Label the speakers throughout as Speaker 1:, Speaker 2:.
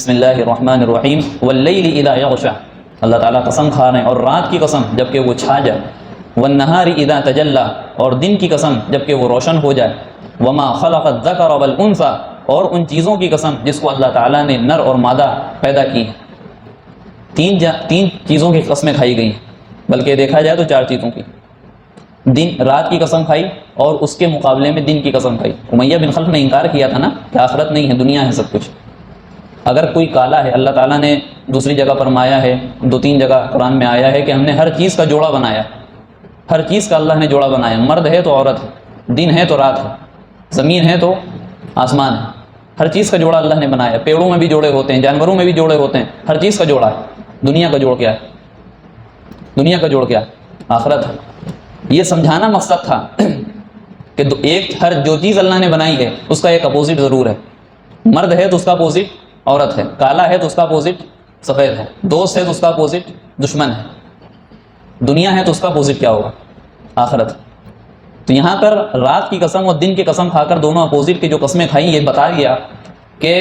Speaker 1: بسم اللہ الرحمن الرحیم واللیل اذا یغشا، اللہ تعالیٰ قسم کھا رہے ہیں اور رات کی قسم جب کہ وہ چھا جائے، والنہار اذا تجلی، اور دن کی قسم جب کہ وہ روشن ہو جائے، وما خلق الذکر والانثی، اور ان چیزوں کی قسم جس کو اللہ تعالیٰ نے نر اور مادہ پیدا کی۔ تین چیزوں کی قسمیں کھائی گئی، بلکہ دیکھا جائے تو 4 چیزوں کی۔ رات کی قسم کھائی اور اس کے مقابلے میں دن کی قسم کھائی۔ امیہ بن خلف نے انکار کیا تھا نا کہ آخرت نہیں ہے، دنیا ہے سب کچھ۔ اگر کوئی کالا ہے، اللہ تعالیٰ نے دوسری جگہ فرمایا ہے، 2-3 جگہ قرآن میں آیا ہے کہ ہم نے ہر چیز کا جوڑا بنایا، ہر چیز کا اللہ نے جوڑا بنایا، مرد ہے تو عورت ہے، دن ہے تو رات ہے، زمین ہے تو آسمان ہے، ہر چیز کا جوڑا اللہ نے بنایا۔ پیڑوں میں بھی جوڑے ہوتے ہیں، جانوروں میں بھی جوڑے ہوتے ہیں، ہر چیز کا جوڑا ہے۔ دنیا کا جوڑ کیا ہے؟ دنیا کا جوڑ کیا ہے؟ آخرت ہے۔ یہ سمجھانا مقصد تھا کہ ہر جو چیز اللہ نے بنائی ہے اس کا ایک اپوزٹ ضرور ہے۔ مرد ہے تو اس کا اپوزٹ عورت ہے، کالا ہے تو اس کا اپوزٹ سفید ہے، دوست ہے تو اس کا اپوزٹ دشمن ہے، دنیا ہے تو اس کا اپوزٹ کیا ہوگا؟ آخرت۔ تو یہاں پر رات کی قسم اور دن کی قسم کھا کر دونوں اپوزٹ کی جو قسمیں کھائیں، یہ بتا دیا کہ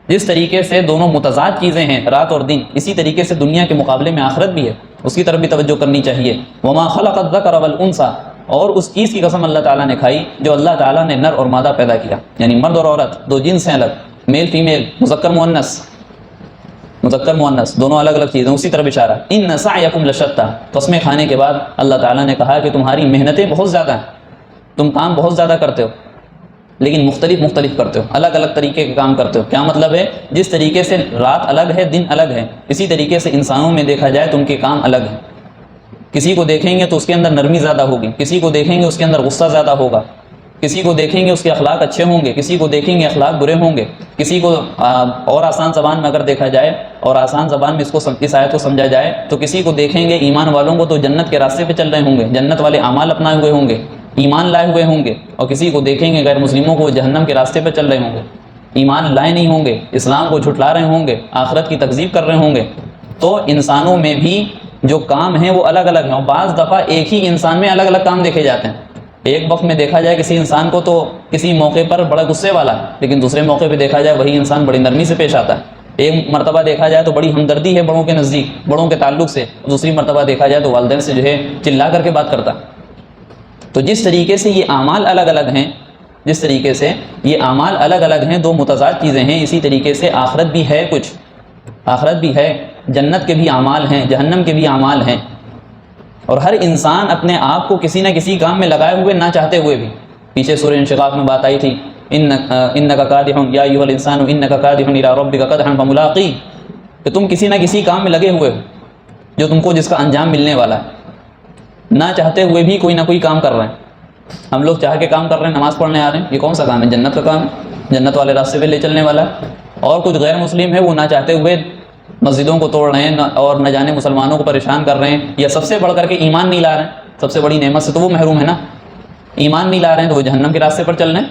Speaker 1: جس طریقے سے دونوں متضاد چیزیں ہیں رات اور دن، اسی طریقے سے دنیا کے مقابلے میں آخرت بھی ہے، اس کی طرف بھی توجہ کرنی چاہیے۔ وما خلق الذکر والانثی، اور اس چیز کی قسم اللہ تعالیٰ نے کھائی جو اللہ تعالیٰ نے نر اور مادہ پیدا کیا، یعنی مرد اور عورت 2 جنس ہیں الگ، میل فیمیل، مذکر مؤنث دونوں الگ الگ چیزیں، اسی طرف اشارہ۔ ان سعیکم لشتی، قسمیں کھانے کے بعد اللہ تعالیٰ نے کہا کہ تمہاری محنتیں بہت زیادہ ہیں، تم کام بہت زیادہ کرتے ہو، لیکن مختلف کرتے ہو، الگ الگ طریقے کے کام کرتے ہو۔ کیا مطلب ہے؟ جس طریقے سے رات الگ ہے، دن الگ ہے، اسی طریقے سے انسانوں میں دیکھا جائے تو ان کے کام الگ ہیں۔ کسی کو دیکھیں گے تو اس کے اندر نرمی زیادہ ہوگی، کسی کو دیکھیں گے اس کے اندر غصہ زیادہ ہوگا، کسی کو دیکھیں گے اس کے اخلاق اچھے ہوں گے، کسی کو دیکھیں گے اخلاق برے ہوں گے، کسی کو اور آسان زبان میں اگر دیکھا جائے اور آسان زبان میں اس آیت کو سمجھا جائے تو کسی کو دیکھیں گے ایمان والوں کو تو جنت کے راستے پہ چل رہے ہوں گے، جنت والے اعمال اپنائے ہوئے ہوں گے، ایمان لائے ہوئے ہوں گے، اور کسی کو دیکھیں گے غیر مسلموں کو جہنم کے راستے پہ چل رہے ہوں گے، ایمان لائے نہیں ہوں گے، اسلام کو جھٹلا رہے ہوں گے، آخرت کی تکذیب کر رہے ہوں گے۔ تو انسانوں میں بھی جو کام ہیں وہ الگ الگ ہیں، اور بعض دفعہ ایک ہی انسان میں الگ الگ کام دیکھے جاتے ہیں۔ ایک وقت میں دیکھا جائے کسی انسان کو تو کسی موقع پر بڑا غصے والا ہے، لیکن دوسرے موقع پہ دیکھا جائے وہی انسان بڑی نرمی سے پیش آتا ہے۔ ایک مرتبہ دیکھا جائے تو بڑی ہمدردی ہے بڑوں کے نزدیک، بڑوں کے تعلق سے، دوسری مرتبہ دیکھا جائے تو والدین سے جو ہے چلا کر کے بات کرتا ہے۔ تو جس طریقے سے یہ اعمال الگ الگ ہیں، جس طریقے سے یہ اعمال الگ الگ ہیں، 2 متضاد چیزیں ہیں، اسی طریقے سے آخرت بھی ہے، کچھ آخرت بھی ہے، جنت کے بھی اعمال ہیں، جہنم کے بھی اعمال ہیں، اور ہر انسان اپنے آپ کو کسی نہ کسی کام میں لگائے ہوئے نہ چاہتے ہوئے بھی۔ پیچھے سورہ انشقاق میں بات آئی تھی، انک کادح یا ایھا الانسان انک کادح الی ربک قدحا فملاقیہ، کہ تم کسی نہ کسی کام میں لگے ہوئے ہو جو تم کو جس کا انجام ملنے والا ہے، نہ چاہتے ہوئے بھی کوئی نہ کوئی کام کر رہے ہیں۔ ہم لوگ چاہ کے کام کر رہے ہیں، نماز پڑھنے آ رہے ہیں، یہ کون سا کام ہے؟ جنت کا کام ہے، جنت والے راستے پہ لے چلنے والا ہے۔ اور کچھ غیر مسلم ہے، وہ نہ چاہتے ہوئے مسجدوں کو توڑ رہے ہیں اور نہ جانے مسلمانوں کو پریشان کر رہے ہیں، یا سب سے بڑھ کر کے ایمان نہیں لا رہے ہیں، سب سے بڑی نعمت سے تو وہ محروم ہے نا، ایمان نہیں لا رہے ہیں تو وہ جہنم کے راستے پر چل رہے ہیں۔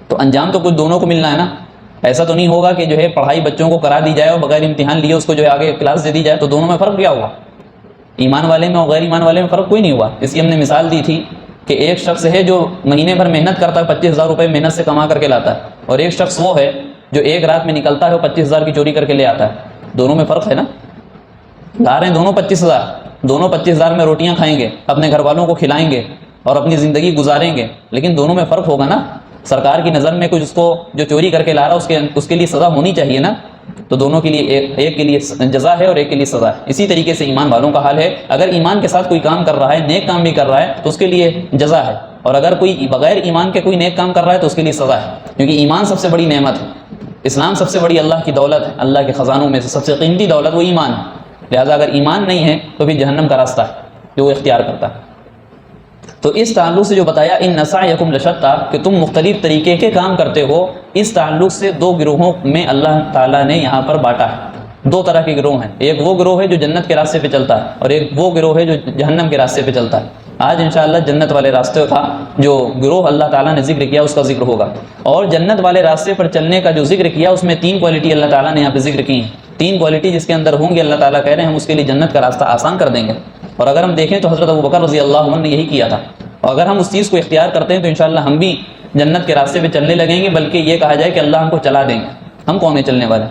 Speaker 1: تو انجام تو کچھ دونوں کو ملنا ہے نا۔ ایسا تو نہیں ہوگا کہ جو ہے پڑھائی بچوں کو کرا دی جائے اور بغیر امتحان لیے اس کو جو ہے آگے کلاس دے دی جائے، تو دونوں میں فرق کیا ہوا؟ ایمان والے میں اور غیر ایمان والے میں فرق کوئی نہیں ہوا۔ اس کی ہم نے مثال دی تھی کہ ایک شخص ہے جو مہینے بھر محنت کرتا ہے، 25,000 روپے محنت سے کما کر کے لاتا ہے، اور ایک شخص وہ ہے جو ایک رات میں نکلتا ہے اور 25,000 کی چوری کر کے لے آتا ہے۔ دونوں میں فرق ہے نا، لا رہے ہیں دونوں 25,000، دونوں 25,000 میں روٹیاں کھائیں گے، اپنے گھر والوں کو کھلائیں گے اور اپنی زندگی گزاریں گے، لیکن دونوں میں فرق ہوگا نا۔ سرکار کی نظر میں کچھ اس کو جو چوری کر کے لا رہا ہے اس کے لیے سزا ہونی چاہیے نا، تو دونوں کے لیے ایک کے لیے جزا ہے اور ایک کے لیے سزا ہے۔ اسی طریقے سے ایمان والوں کا حال ہے، اگر ایمان کے ساتھ کوئی کام کر رہا ہے، نیک کام بھی کر رہا ہے، تو اس کے لیے جزا ہے، اور اگر کوئی بغیر ایمان کے کوئی نیک کام کر رہا ہے تو اس کے لیے سزا ہے، کیونکہ ایمان سب سے بڑی نعمت ہے، اسلام سب سے بڑی اللہ کی دولت ہے، اللہ کے خزانوں میں سے سب سے قیمتی دولت وہ ایمان ہے۔ لہٰذا اگر ایمان نہیں ہے تو پھر جہنم کا راستہ ہے جو وہ اختیار کرتا ہے۔ تو اس تعلق سے جو بتایا ان سعیکم لشتی، کہ تم مختلف طریقے کے کام کرتے ہو، اس تعلق سے 2 گروہوں میں اللہ تعالیٰ نے یہاں پر بانٹا ہے۔ 2 طرح کے گروہ ہیں، ایک وہ گروہ ہے جو جنت کے راستے پہ چلتا ہے، اور ایک وہ گروہ ہے جو جہنم کے راستے پہ چلتا ہے۔ آج انشاءاللہ جنت والے راستے کا جو گروہ اللہ تعالیٰ نے ذکر کیا اس کا ذکر ہوگا، اور جنت والے راستے پر چلنے کا جو ذکر کیا اس میں 3 کوالٹی اللہ تعالیٰ نے یہاں پہ ذکر کی ہیں۔ 3 کوالٹی جس کے اندر ہوں گے، اللہ تعالیٰ کہہ رہے ہیں ہم اس کے لیے جنت کا راستہ آسان کر دیں گے۔ اور اگر ہم دیکھیں تو حضرت ابوبکر رضی اللہ عنہ نے یہی کیا تھا، اور اگر ہم اس چیز کو اختیار کرتے ہیں تو انشاءاللہ ہم بھی جنت کے راستے پہ چلنے لگیں گے، بلکہ یہ کہا جائے کہ اللہ ہم کو چلا دیں گے۔ ہم کون ہیں چلنے والے؟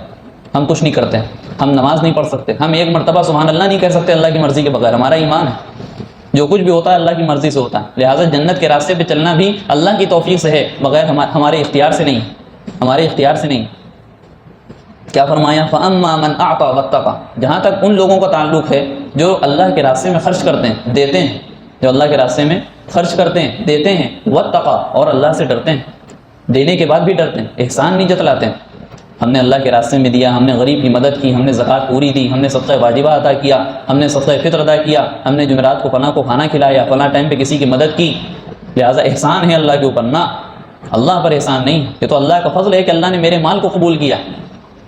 Speaker 1: ہم کچھ نہیں کرتے، ہم نماز نہیں پڑھ سکتے، ہم ایک مرتبہ سبحان اللہ نہیں کہہ سکتے اللہ کی مرضی کے بغیر. ہمارا ایمان ہے جو کچھ بھی ہوتا ہے اللہ کی مرضی سے ہوتا ہے. لہٰذا جنت کے راستے پہ چلنا بھی اللہ کی توفیق سے ہے، بغیر ہمارے اختیار سے نہیں، ہمارے اختیار سے نہیں. کیا فرمایا؟ فَأَمَّا مَنْ أَعْطَى وَاتَّقَى. جہاں تک ان لوگوں کا تعلق ہے جو اللہ کے راستے میں خرچ کرتے ہیں، دیتے ہیں، جو اللہ کے راستے میں خرچ کرتے ہیں، دیتے ہیں، وَاتَّقَى، اور اللہ سے ڈرتے ہیں، دینے کے بعد بھی ڈرتے ہیں، احسان نہیں جتلاتے ہیں. ہم نے اللہ کے راستے میں دیا، ہم نے غریب کی مدد کی، ہم نے زکوٰۃ پوری دی، ہم نے صدقہ واجبہ ادا کیا، ہم نے صدقہ فطر ادا کیا، ہم نے جمعرات کو فلاں کو کھانا کھلایا، فلاں ٹائم پہ کسی کی مدد کی. لہٰذا احسان ہے اللہ کے اوپر، نہ اللہ پر احسان نہیں. یہ تو اللہ کا فضل ہے کہ اللہ نے میرے مال کو قبول کیا،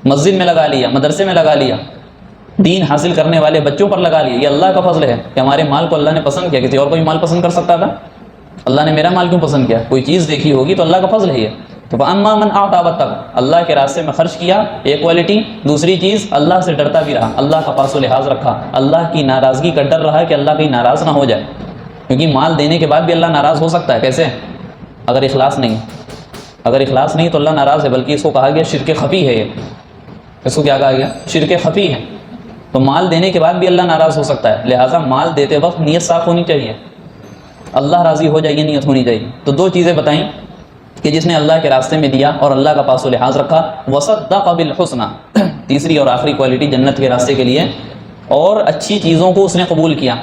Speaker 1: مسجد میں لگا لیا، مدرسے میں لگا لیا، دین حاصل کرنے والے بچوں پر لگا لیا. یہ اللہ کا فضل ہے کہ ہمارے مال کو اللہ نے پسند کیا. کسی اور کوئی مال پسند کر سکتا تھا؟ اللہ نے میرا مال کیوں پسند کیا؟ کوئی چیز دیکھی ہوگی تو اللہ کا فضل ہے یہ. تو فَأَمَّا مَنْ أَعْطَى وَاتَّقَى، اللہ کے راستے میں خرچ کیا، ایک کوالٹی. دوسری چیز اللہ سے ڈرتا بھی رہا، اللہ کا پاس و لحاظ رکھا، اللہ کی ناراضگی کا ڈر رہا کہ اللہ کہیں ناراض نہ ہو جائے، کیونکہ مال دینے کے بعد بھی اللہ ناراض ہو سکتا ہے. کیسے؟ اگر اخلاص نہیں، اگر اخلاص نہیں تو اللہ ناراض ہے. بلکہ اس کو کہا گیا شرک خفی ہے. یہ اس کو کیا کہا گیا؟ شرک خفی ہے. تو مال دینے کے بعد بھی اللہ ناراض ہو سکتا ہے. لہٰذا مال دیتے وقت نیت صاف ہونی چاہیے، اللہ راضی ہو جائے، نیت ہونی چاہیے. تو دو چیزیں بتائیں کہ جس نے اللہ کے راستے میں دیا اور اللہ کا پاس و لحاظ رکھا. وَصَدَّقَ بِالْحُسْنَى، تیسری اور آخری کوالٹی جنت کے راستے کے لیے، اور اچھی چیزوں کو اس نے قبول کیا.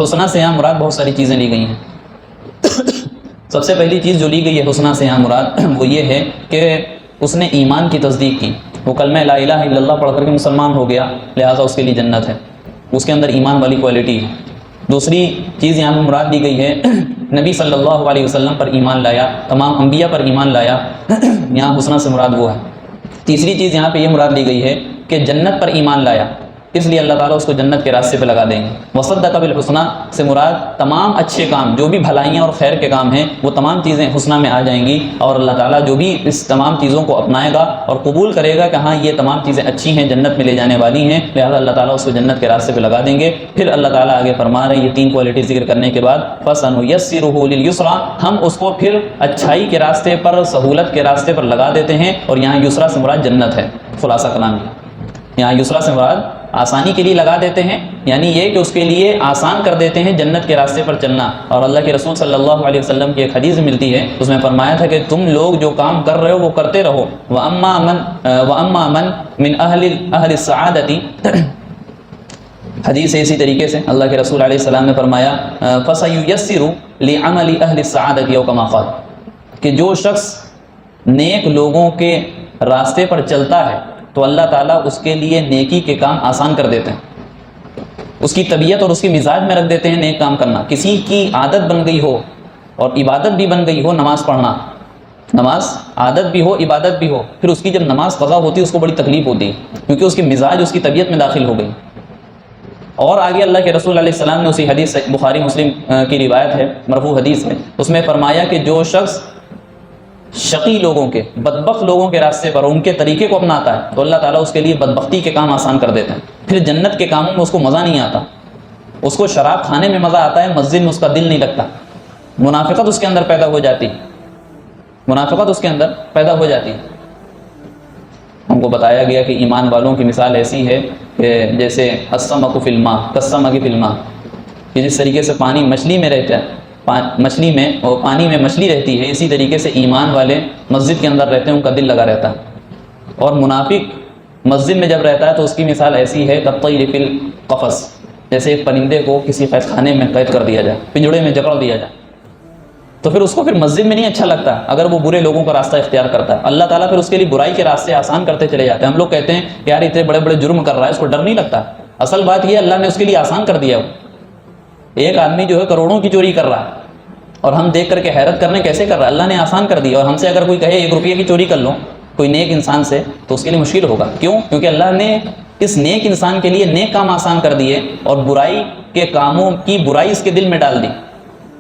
Speaker 1: حسنہ سے یہاں مراد بہت ساری چیزیں لی گئی ہیں. سب سے پہلی چیز جو لی گئی ہے حسنہ سے یہاں مراد وہ یہ ہے کہ اس نے ایمان کی تصدیق کی. وہ کلمہ لا الہ الا اللہ پڑھ کر کے مسلمان ہو گیا، لہٰذا اس کے لیے جنت ہے. اس کے اندر ایمان والی کوالٹی ہے. دوسری چیز یہاں پر مراد دی گئی ہے نبی صلی اللہ علیہ وسلم پر ایمان لایا، تمام انبیاء پر ایمان لایا. یہاں حسنہ سے مراد وہ ہے. تیسری چیز یہاں پہ یہ مراد دی گئی ہے کہ جنت پر ایمان لایا، اس لیے اللہ تعالیٰ اس کو جنت کے راستے پہ لگا دیں گے. وصدق بالحسنى سے مراد تمام اچھے کام، جو بھی بھلائیاں اور خیر کے کام ہیں، وہ تمام چیزیں حسنہ میں آ جائیں گی. اور اللہ تعالیٰ جو بھی اس تمام چیزوں کو اپنائے گا اور قبول کرے گا کہ ہاں یہ تمام چیزیں اچھی ہیں، جنت میں لے جانے والی ہیں، لہٰذا اللہ تعالیٰ اس کو جنت کے راستے پہ لگا دیں گے. پھر اللہ تعالیٰ آگے فرما رہے ہیں یہ تین کوالٹی ذکر کرنے کے بعد فَسَنُيَسِّرُهُ لِلْيُسْرَىٰ، ہم اس کو پھر اچھائی کے راستے پر، سہولت کے راستے پر لگا دیتے ہیں. اور یہاں یسرا سے مراد جنت ہے. خلاصہ کلام یہاں یسرا سے مراد آسانی کے لیے لگا دیتے ہیں، یعنی یہ کہ اس کے لیے آسان کر دیتے ہیں جنت کے راستے پر چلنا. اور اللہ کے رسول صلی اللہ علیہ وسلم کی ایک حدیث ملتی ہے، اس میں فرمایا تھا کہ تم لوگ جو کام کر رہے ہو وہ کرتے رہو. وَأَمَّا مَن مِّنْ أَهْلِ السَّعَادَةِ، حدیث ہے اسی طریقے سے اللہ کے رسول علیہ السلام نے فرمایا فَسَيُيَسِّرُ لِعَمَلِ أَهْلِ السَّعَادَةِ أَوْ كَمَا قَالَ، کہ جو شخص نیک لوگوں کے راستے پر چلتا ہے تو اللہ تعالیٰ اس کے لیے نیکی کے کام آسان کر دیتے ہیں. اس کی طبیعت اور اس کی مزاج میں رکھ دیتے ہیں نیک کام کرنا. کسی کی عادت بن گئی ہو اور عبادت بھی بن گئی ہو نماز پڑھنا، نماز عادت بھی ہو عبادت بھی ہو، پھر اس کی جب نماز قضا ہوتی ہے اس کو بڑی تکلیف ہوتی ہے، کیونکہ اس کی مزاج اس کی طبیعت میں داخل ہو گئی. اور آگے اللہ کے رسول علیہ السلام نے اسی حدیث بخاری مسلم کی روایت ہے، مرفوع حدیث میں، اس میں فرمایا کہ جو شخص شقی لوگوں کے، بدبخت لوگوں کے راستے پر ان کے طریقے کو اپناتا ہے تو اللہ تعالیٰ اس کے لیے بدبختی کے کام آسان کر دیتے ہیں. پھر جنت کے کاموں میں اس کو مزہ نہیں آتا. اس کو شراب کھانے میں مزہ آتا ہے، مسجد میں اس کا دل نہیں لگتا. منافقت اس کے اندر پیدا ہو جاتی، منافقت اس کے اندر پیدا ہو جاتی. ہم کو بتایا گیا کہ ایمان والوں کی مثال ایسی ہے کہ جیسے السمک فی الماء کالسمک فی الماء، کہ جس طریقے سے پانی مچھلی میں رہتا ہے، مچھلی میں اور پانی میں مچھلی رہتی ہے، اسی طریقے سے ایمان والے مسجد کے اندر رہتے ہیں، ان کا دل لگا رہتا ہے. اور منافق مسجد میں جب رہتا ہے تو اس کی مثال ایسی ہے کالطیر فی القفص، جیسے ایک پرندے کو کسی قید خانے میں قید کر دیا جائے، پنجڑے میں جکڑ دیا جائے، تو پھر اس کو پھر مسجد میں نہیں اچھا لگتا اگر وہ برے لوگوں کا راستہ اختیار کرتا ہے. اللہ تعالیٰ پھر اس کے لیے برائی کے راستے آسان کرتے چلے جاتے ہیں. ہم لوگ کہتے ہیں کہ یار اتنے بڑے بڑے جرم کر رہا ہے، اس کو ڈر نہیں لگتا. اصل بات یہ اللہ نے اس کے لیے آسان کر دیا. ایک آدمی جو ہے کروڑوں کی چوری کر رہا ہے اور ہم دیکھ کر کے حیرت کرنے کیسے کر رہا ہے، اللہ نے آسان کر دیا. اور ہم سے اگر کوئی کہے 1 روپیہ کی چوری کر لو کوئی نیک انسان سے تو اس کے لیے مشکل ہوگا. کیوں؟ کیونکہ اللہ نے اس نیک انسان کے لیے نیک کام آسان کر دیے اور برائی کے کاموں کی برائی اس کے دل میں ڈال دی.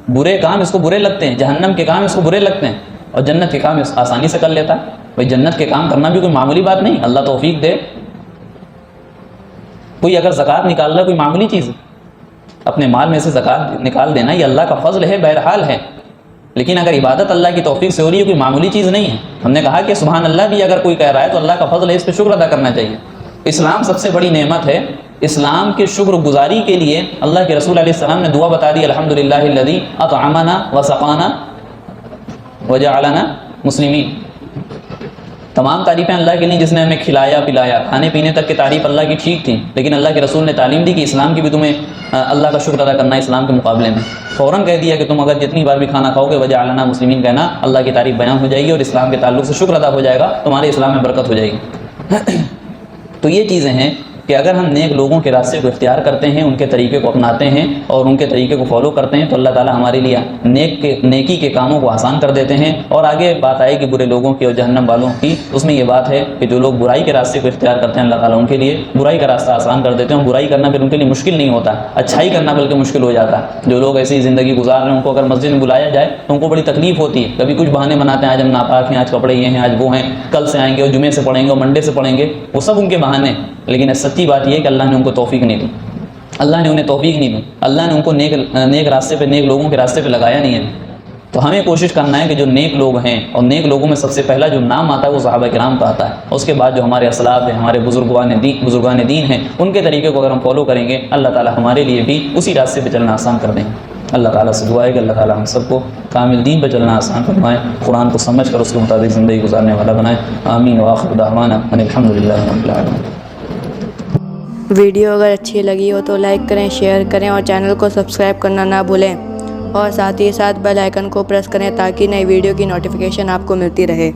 Speaker 1: برے کام اس کو برے لگتے ہیں، جہنم کے کام اس کو برے لگتے ہیں، اور جنت کے کام آسانی سے کر لیتا ہے. بھائی جنت کے کام کرنا بھی کوئی معمولی بات نہیں، اللہ توفیق دے. کوئی اگر زکوٰۃ نکال رہا ہے کوئی معمولی چیز ہے، اپنے مال میں سے زکوٰۃ نکال دینا یہ اللہ کا فضل ہے، بہرحال ہے. لیکن اگر عبادت اللہ کی توفیق سے ہو رہی ہے، کوئی معمولی چیز نہیں ہے. ہم نے کہا کہ سبحان اللہ بھی اگر کوئی کہہ رہا ہے تو اللہ کا فضل ہے، اس پہ شکر ادا کرنا چاہیے. اسلام سب سے بڑی نعمت ہے. اسلام کے شکر گزاری کے لیے اللہ کے رسول علیہ السلام نے دعا بتا دی، الحمدللہ الذی اطعمنا وسقانا وجعلنا مسلمین. تمام تعریفیں اللہ کے لیے جس نے ہمیں کھلایا پلایا. کھانے پینے تک کی تعریف اللہ کی ٹھیک تھی، لیکن اللہ کے رسول نے تعلیم دی کہ اسلام کی بھی تمہیں اللہ کا شکر ادا کرنا ہے. اسلام کے مقابلے میں فوراً کہہ دیا کہ تم اگر جتنی بار بھی کھانا کھاؤ گے وجعلنا مسلمین کہنا، اللہ کی تعریف بیان ہو جائے گی اور اسلام کے تعلق سے شکر ادا ہو جائے گا، تمہارے اسلام میں برکت ہو جائے گی. تو یہ چیزیں ہیں کہ اگر ہم نیک لوگوں کے راستے کو اختیار کرتے ہیں، ان کے طریقے کو اپناتے ہیں اور ان کے طریقے کو فالو کرتے ہیں، تو اللہ تعالیٰ ہمارے لیے نیکی کے کاموں کو آسان کر دیتے ہیں. اور آگے بات آئے کہ برے لوگوں کی اور جہنم والوں کی. اس میں یہ بات ہے کہ جو لوگ برائی کے راستے کو اختیار کرتے ہیں، اللہ تعالیٰ ان کے لیے برائی کا راستہ آسان کر دیتے ہیں. برائی کرنا پھر ان کے لیے مشکل نہیں ہوتا، اچھائی کرنا بلکہ مشکل ہو جاتا ہے. جو لوگ ایسی زندگی گزار رہے ہیں، ان کو اگر مسجد میں بلایا جائے تو ان کو بڑی تکلیف ہوتی ہے. کبھی کچھ بہانے بناتے ہیں، آج ہم ناپاک ہیں، آج کپڑے یہ ہیں، آج وہ ہیں، کل سے آئیں گے اور جمعے سے پڑھیں گے اور منڈے سے پڑھیں گے. وہ سب ان کے بہانے. لیکن سچی بات یہ ہے کہ اللہ نے ان کو توفیق نہیں دی. اللہ نے انہیں توفیق نہیں دی. اللہ نے ان کو نیک راستے پہ، نیک لوگوں کے راستے پہ لگایا نہیں ہے. تو ہمیں کوشش کرنا ہے کہ جو نیک لوگ ہیں، اور نیک لوگوں میں سب سے پہلا جو نام آتا ہے وہ صحابہ کرام کا آتا ہے. اس کے بعد جو ہمارے اسلاف ہیں، ہمارے بزرگان دین ہیں، ان کے طریقے کو اگر ہم فالو کریں گے، اللہ تعالیٰ ہمارے لیے بھی اسی راستے پہ چلنا آسان کر دیں گے. اللہ تعالیٰ سے دعا ہے کہ اللہ تعالیٰ ہم سب کو کامل دین پہ چلنا آسان فرمائے، قرآن کو سمجھ کر اس کے مطابق زندگی گزارنے والا بنائے. آمین وآخر دعوانا ان الحمدللہ رب العالمین.
Speaker 2: ویڈیو اگر اچھی لگی ہو تو لائک کریں، شیئر کریں اور چینل کو سبسکرائب کرنا نہ بھولیں، اور ساتھ ہی ساتھ بیل آئیکن کو پریس کریں تاکہ نئی ویڈیو کی نوٹیفیکیشن آپ کو ملتی رہے.